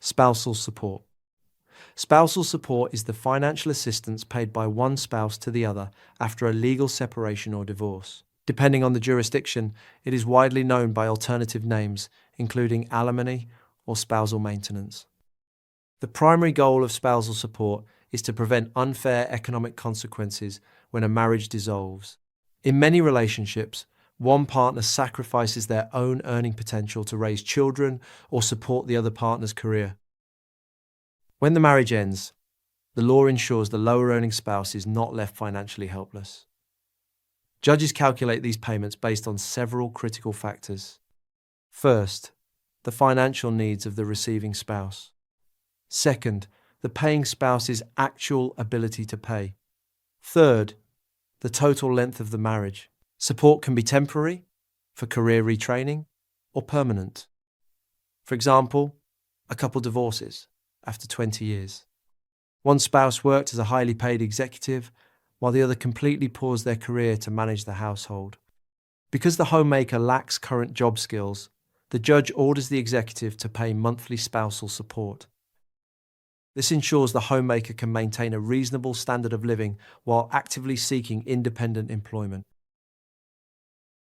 Spousal support. Spousal support is the financial assistance paid by one spouse to the other after a legal separation or divorce. Depending on the jurisdiction, it is widely known by alternative names, including alimony or spousal maintenance. The primary goal of spousal support is to prevent unfair economic consequences when a marriage dissolves. In many relationships, one partner sacrifices their own earning potential to raise children or support the other partner's career. When the marriage ends, the law ensures the lower-earning spouse is not left financially helpless. Judges calculate these payments based on several critical factors. First, the financial needs of the receiving spouse. Second, the paying spouse's actual ability to pay. Third, the total length of the marriage. Support can be temporary, for career retraining, or permanent. For example, a couple divorces after 20 years. One spouse worked as a highly paid executive, while the other completely paused their career to manage the household. Because the homemaker lacks current job skills, the judge orders the executive to pay monthly spousal support. This ensures the homemaker can maintain a reasonable standard of living while actively seeking independent employment.